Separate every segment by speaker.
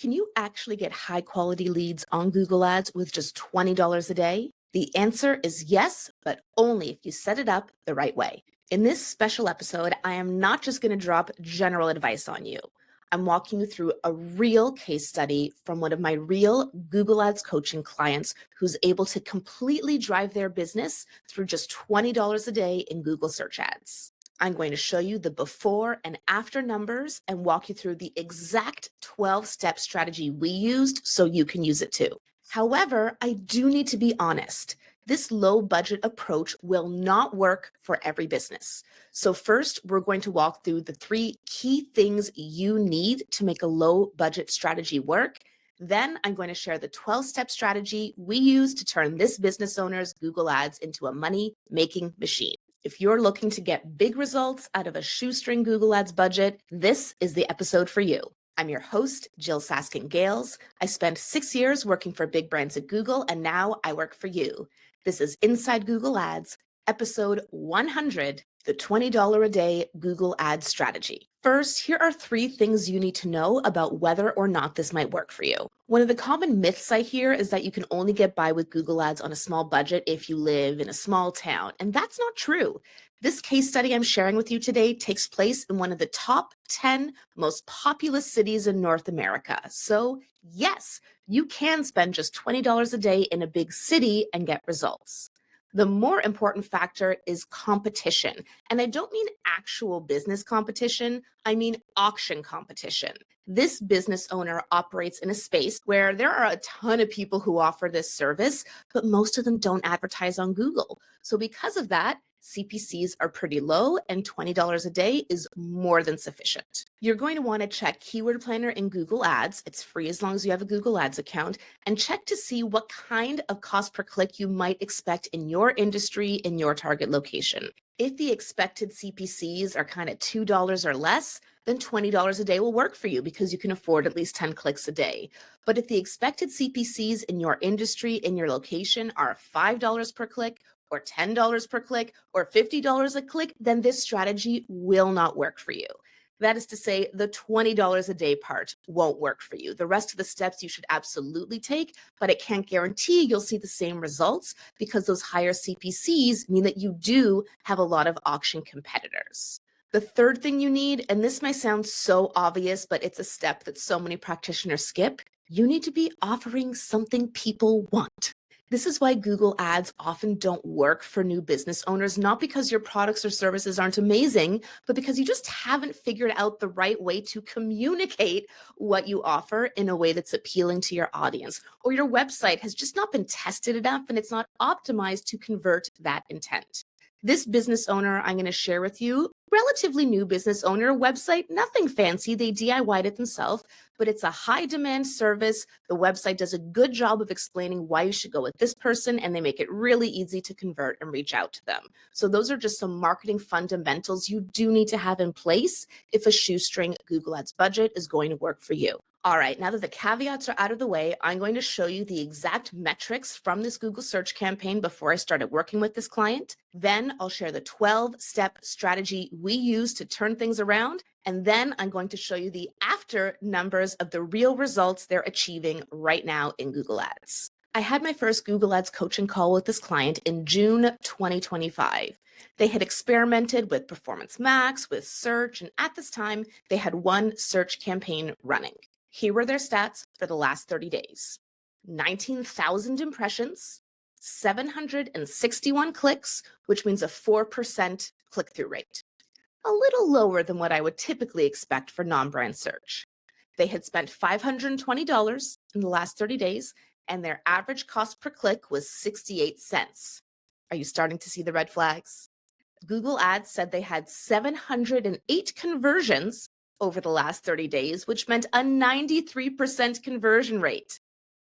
Speaker 1: Can you actually get high quality leads on Google Ads with just $20 a day? The answer is yes, but only if you set it up the right way. In this special episode, I am not just going to drop general advice on you. I'm walking you through a real case study from one of my real Google Ads coaching clients who's able to completely drive their business through just $20 a day in Google search ads. I'm going to show you the before and after numbers and walk you through the exact 12-step strategy we used so you can use it too. However, I do need to be honest. This low budget approach will not work for every business. So first, we're going to walk through the 3 key things you need to make a low budget strategy work. Then I'm going to share the 12-step strategy we use to turn this business owner's Google Ads into a money-making machine. If you're looking to get big results out of a shoestring Google Ads budget, this is the episode for you. I'm your host, Jyll Saskin Gales. I spent 6 years working for big brands at Google, and now I work for you. This is Inside Google Ads, episode 100, the $20 a day Google Ads strategy. First, here are 3 things you need to know about whether or not this might work for you. One of the common myths I hear is that you can only get by with Google Ads on a small budget if you live in a small town, and that's not true. This case study I'm sharing with you today takes place in one of the top 10 most populous cities in North America. So yes, you can spend just $20 a day in a big city and get results. The more important factor is competition. And I don't mean actual business competition, I mean auction competition. This business owner operates in a space where there are a ton of people who offer this service, but most of them don't advertise on Google. So because of that, CPCs are pretty low and $20 a day is more than sufficient. You're going to want to check Keyword Planner in Google Ads. It's free as long as you have a Google Ads account, and check to see what kind of cost per click you might expect in your industry, in your target location. If the expected CPCs are kind of $2 or less, then $20 a day will work for you because you can afford at least 10 clicks a day. But if the expected CPCs in your industry, in your location are $5 per click, or $10 per click, or $50 a click, then this strategy will not work for you. That is to say, the $20 a day part won't work for you. The rest of the steps you should absolutely take, but I can't guarantee you'll see the same results because those higher CPCs mean that you do have a lot of auction competitors. The third thing you need, and this may sound so obvious, but it's a step that so many practitioners skip, you need to be offering something people want. This is why Google Ads often don't work for new business owners, not because your products or services aren't amazing, but because you just haven't figured out the right way to communicate what you offer in a way that's appealing to your audience, or your website has just not been tested enough and it's not optimized to convert that intent. This business owner I'm going to share with you, relatively new business owner, website, nothing fancy, they DIY'd it themselves, but it's a high demand service. The website does a good job of explaining why you should go with this person, and they make it really easy to convert and reach out to them. So those are just some marketing fundamentals you do need to have in place if a shoestring Google Ads budget is going to work for you. All right, now that the caveats are out of the way, I'm going to show you the exact metrics from this Google search campaign before I started working with this client. Then I'll share the 12-step strategy we use to turn things around. And then I'm going to show you the after numbers of the real results they're achieving right now in Google Ads. I had my first Google Ads coaching call with this client in June 2025. They had experimented with Performance Max, with search, and at this time, they had one search campaign running. Here were their stats for the last 30 days. 19,000 impressions, 761 clicks, which means a 4% click-through rate. A little lower than what I would typically expect for non-brand search. They had spent $520 in the last 30 days, and their average cost per click was 68 cents. Are you starting to see the red flags? Google Ads said they had 708 conversions over the last 30 days, which meant a 93% conversion rate.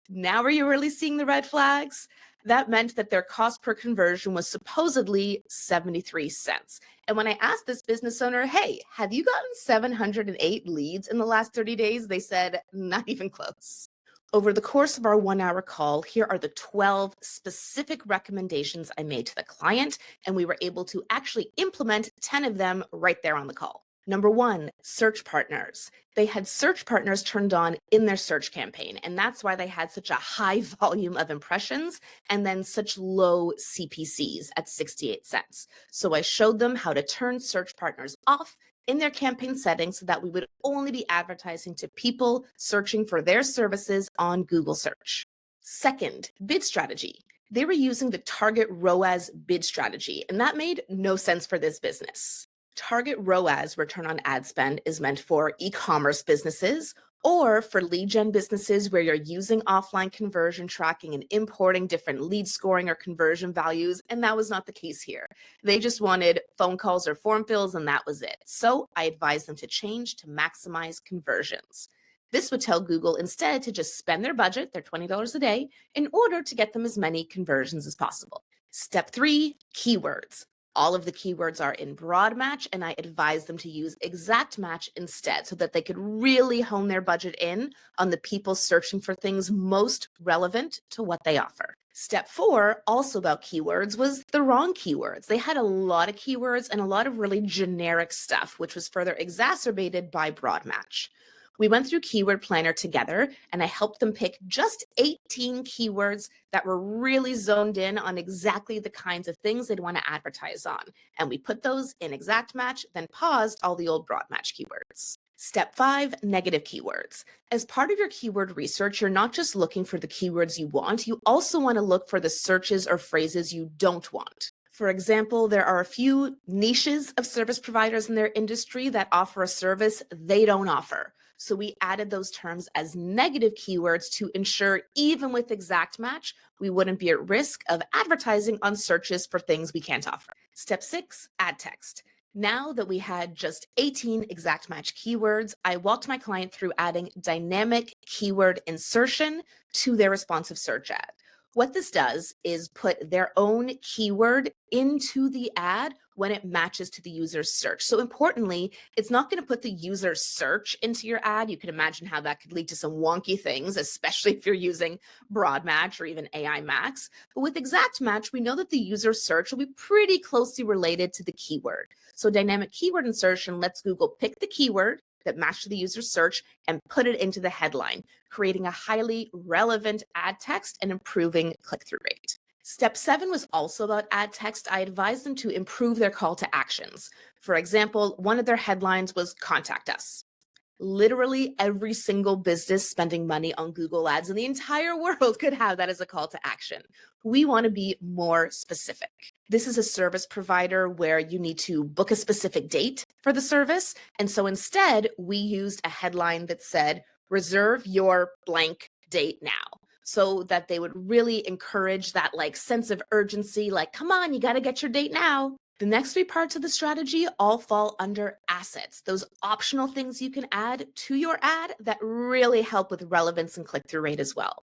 Speaker 1: Now are you really seeing the red flags? That meant that their cost per conversion was supposedly 73 cents. And when I asked this business owner, hey, have you gotten 708 leads in the last 30 days? They said, not even close. Over the course of our 1-hour call, here are the 12 specific recommendations I made to the client, and we were able to actually implement 10 of them right there on the call. Number one, search partners. They had search partners turned on in their search campaign, and that's why they had such a high volume of impressions and then such low CPCs at 68 cents. So I showed them how to turn search partners off in their campaign settings so that we would only be advertising to people searching for their services on Google search. Second, bid strategy. They were using the target ROAS bid strategy, and that made no sense for this business. Target ROAS, return on ad spend, is meant for e-commerce businesses or for lead gen businesses where you're using offline conversion tracking and importing different lead scoring or conversion values, and that was not the case here. They just wanted phone calls or form fills, and that was it. So I advised them to change to maximize conversions. This would tell Google instead to just spend their budget, their $20 a day, in order to get them as many conversions as possible. Step 3, keywords. All of the keywords are in broad match, and I advise them to use exact match instead so that they could really hone their budget in on the people searching for things most relevant to what they offer. Step 4, also about keywords, was the wrong keywords. They had a lot of keywords and a lot of really generic stuff, which was further exacerbated by broad match. We went through Keyword Planner together, and I helped them pick just 18 keywords that were really zoned in on exactly the kinds of things they'd want to advertise on. And we put those in exact match, then paused all the old broad match keywords. Step 5, negative keywords. As part of your keyword research, you're not just looking for the keywords you want, you also want to look for the searches or phrases you don't want. For example, there are a few niches of service providers in their industry that offer a service they don't offer. So we added those terms as negative keywords to ensure even with exact match, we wouldn't be at risk of advertising on searches for things we can't offer. Step 6, add text. Now that we had just 18 exact match keywords, I walked my client through adding dynamic keyword insertion to their responsive search ad. What this does is put their own keyword into the ad when it matches to the user's search. So importantly, it's not going to put the user's search into your ad. You can imagine how that could lead to some wonky things, especially if you're using broad match or even AI max. But with exact match, we know that the user search will be pretty closely related to the keyword. So dynamic keyword insertion lets Google pick the keyword that matched the user's search and put it into the headline, creating a highly relevant ad text and improving click-through rate. Step 7 was also about ad text. I advised them to improve their call to actions. For example, one of their headlines was "Contact us." Literally every single business spending money on Google Ads in the entire world could have that as a call to action. We want to be more specific. This is a service provider where you need to book a specific date for the service. And so instead, we used a headline that said, "Reserve your blank date now." So that they would really encourage that sense of urgency, like, come on, you got to get your date now. The next 3 parts of the strategy all fall under assets, those optional things you can add to your ad that really help with relevance and click-through rate as well.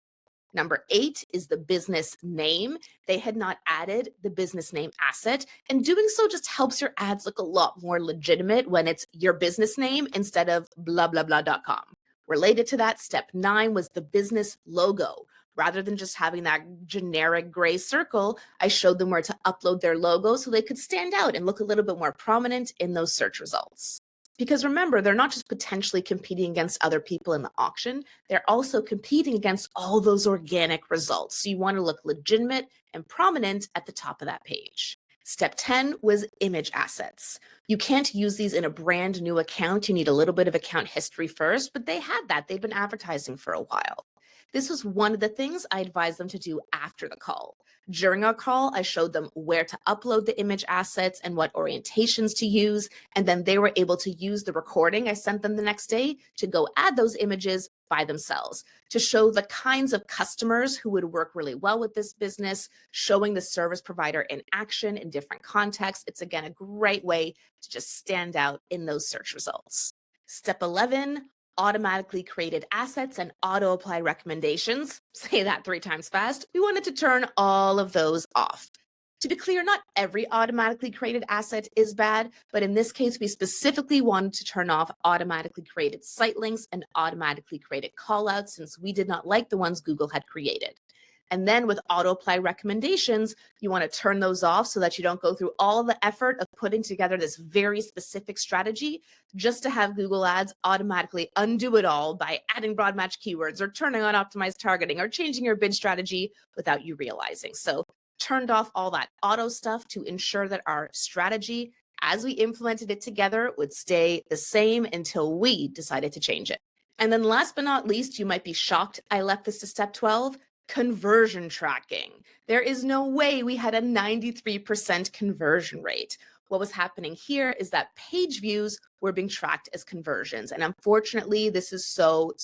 Speaker 1: Number 8 is the business name. They had not added the business name asset, and doing so just helps your ads look a lot more legitimate when it's your business name instead of blah, blah, blah.com. Related to that, step 9 was the business logo. Rather than just having that generic gray circle, I showed them where to upload their logo so they could stand out and look a little bit more prominent in those search results. Because remember, they're not just potentially competing against other people in the auction, they're also competing against all those organic results. So you want to look legitimate and prominent at the top of that page. Step 10 was image assets. You can't use these in a brand new account. You need a little bit of account history first, but they had that. They've been advertising for a while. This was one of the things I advised them to do after the call. During our call, I showed them where to upload the image assets and what orientations to use, and then they were able to use the recording I sent them the next day to go add those images by themselves to show the kinds of customers who would work really well with this business, showing the service provider in action in different contexts. It's, again, a great way to just stand out in those search results. Step 11, automatically created assets and auto-apply recommendations. Say that 3 times fast. We wanted to turn all of those off. To be clear, not every automatically created asset is bad, but in this case, we specifically wanted to turn off automatically created site links and automatically created callouts since we did not like the ones Google had created. And then with auto apply recommendations, you want to turn those off so that you don't go through all the effort of putting together this very specific strategy just to have Google Ads automatically undo it all by adding broad match keywords or turning on optimized targeting or changing your bid strategy without you realizing. So turned off all that auto stuff to ensure that our strategy, as we implemented it together, would stay the same until we decided to change it. And then last but not least, you might be shocked I left this to step 12, conversion tracking. There is no way we had a 93% conversion rate. What was happening here is that page views were being tracked as conversions. And unfortunately, this is so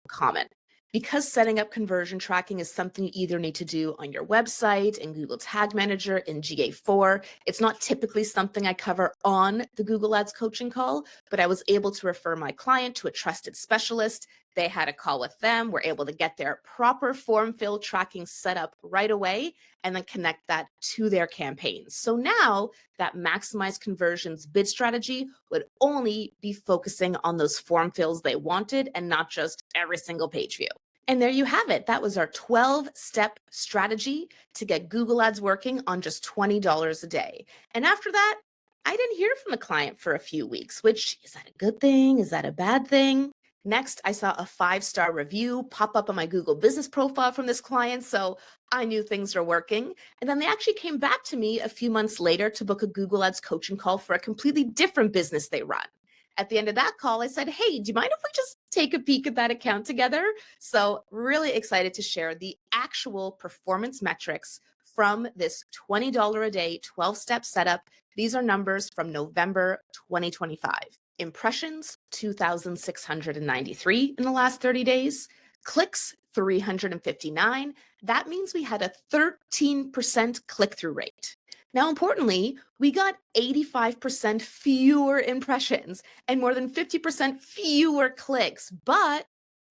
Speaker 1: common. Because setting up conversion tracking is something you either need to do on your website, in Google Tag Manager, in GA4, it's not typically something I cover on the Google Ads coaching call, but I was able to refer my client to a trusted specialist. They had a call with them, were able to get their proper form fill tracking set up right away, and then connect that to their campaigns. So now that maximized conversions bid strategy would only be focusing on those form fills they wanted and not just every single page view. And there you have it. That was our 12-step strategy to get Google Ads working on just $20 a day. And after that, I didn't hear from the client for a few weeks, which is that a good thing? Is that a bad thing? Next, I saw a 5-star review pop up on my Google business profile from this client, so I knew things were working. And then they actually came back to me a few months later to book a Google Ads coaching call for a completely different business they run. At the end of that call, I said, hey, do you mind if we just take a peek at that account together? So really excited to share the actual performance metrics from this $20 a day, 12-step setup. These are numbers from November 2025. Impressions, 2,693 in the last 30 days. Clicks, 359. That means we had a 13% click-through rate. Now, importantly, we got 85% fewer impressions and more than 50% fewer clicks, but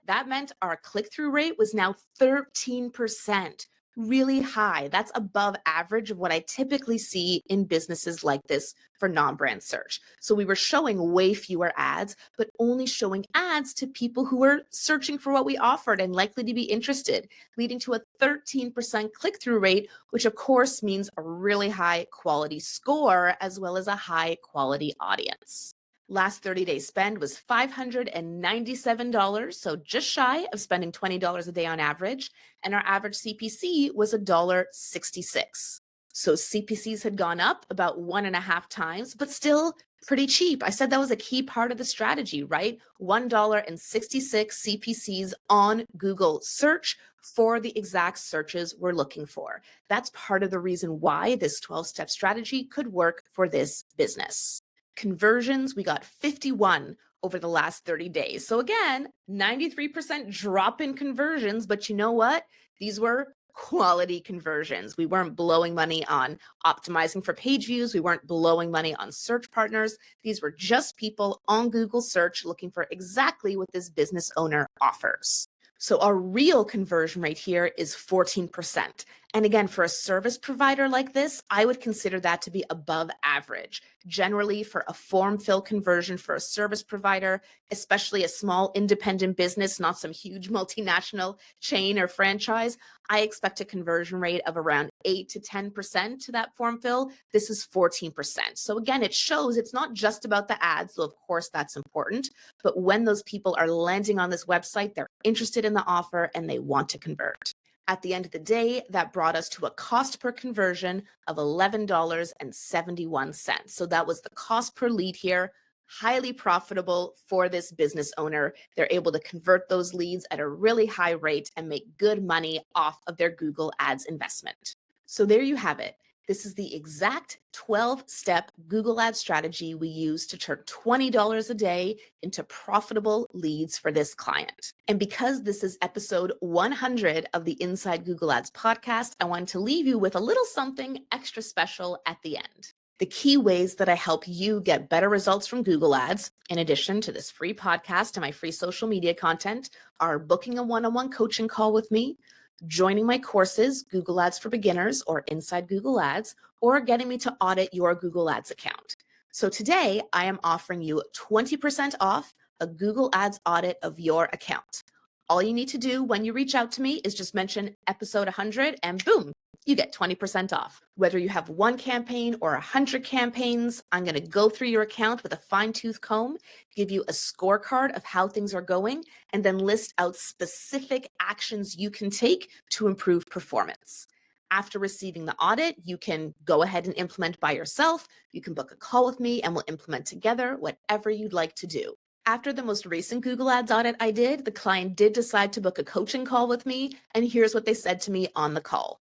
Speaker 1: that meant our click-through rate was now 13%. Really high. That's above average of what I typically see in businesses like this for non-brand search. So we were showing way fewer ads, but only showing ads to people who were searching for what we offered and likely to be interested, leading to a 13% click-through rate, which of course means a really high quality score as well as a high quality audience. Last 30-day spend was $597, so just shy of spending $20 a day on average, and our average CPC was $1.66. So CPCs had gone up about 1.5 times, but still pretty cheap. I said that was a key part of the strategy, right? $1.66 CPCs on Google search for the exact searches we're looking for. That's part of the reason why this 12-step strategy could work for this business. Conversions, we got 51 over the last 30 days. So again, 93% drop in conversions, but you know what? These were quality conversions. We weren't blowing money on optimizing for page views. We weren't blowing money on search partners. These were just people on Google search looking for exactly what this business owner offers. So our real conversion rate here is 14%. And again, for a service provider like this, I would consider that to be above average. Generally, for a form fill conversion for a service provider, especially a small independent business, not some huge multinational chain or franchise, I expect a conversion rate of around 8 to 10% to that form fill. This is 14%. So again, it shows it's not just about the ads, so of course that's important, but when those people are landing on this website, they're interested in the offer and they want to convert. At the end of the day, that brought us to a cost per conversion of $11.71. So that was the cost per lead here. Highly profitable for this business owner. They're able to convert those leads at a really high rate and make good money off of their Google Ads investment. So there you have it. This is the exact 12-step Google Ads strategy we use to turn $20 a day into profitable leads for this client. And because this is episode 100 of the Inside Google Ads podcast, I wanted to leave you with a little something extra special at the end. The key ways that I help you get better results from Google Ads, in addition to this free podcast and my free social media content, are booking a one-on-one coaching call with me, joining my courses, Google Ads for Beginners or Inside Google Ads, or getting me to audit your Google Ads account. So today I am offering you 20% off a Google Ads audit of your account. All you need to do when you reach out to me is just mention episode 100 and boom, you get 20% off. Whether you have one campaign or 100 campaigns, I'm going to go through your account with a fine-tooth comb, give you a scorecard of how things are going, and then list out specific actions you can take to improve performance. After receiving the audit, you can go ahead and implement by yourself. You can book a call with me and we'll implement together whatever you'd like to do. After the most recent Google Ads audit I did, the client did decide to book a coaching call with me, and here's what they said to me on the call.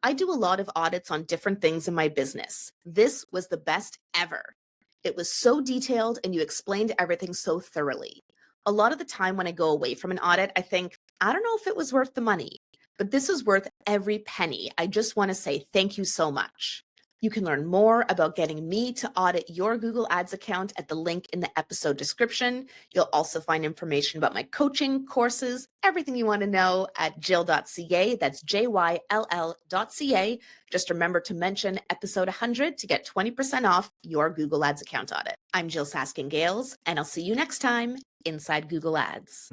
Speaker 1: I do a lot of audits on different things in my business. This was the best ever. It was so detailed and you explained everything so thoroughly. A lot of the time when I go away from an audit, I think, I don't know if it was worth the money, but this is worth every penny. I just want to say thank you so much. You can learn more about getting me to audit your Google Ads account at the link in the episode description. You'll also find information about my coaching, courses, everything you want to know at jyll.ca. That's JYLL.ca. Just remember to mention episode 100 to get 20% off your Google Ads account audit. I'm Jyll Saskin Gales, and I'll see you next time inside Google Ads.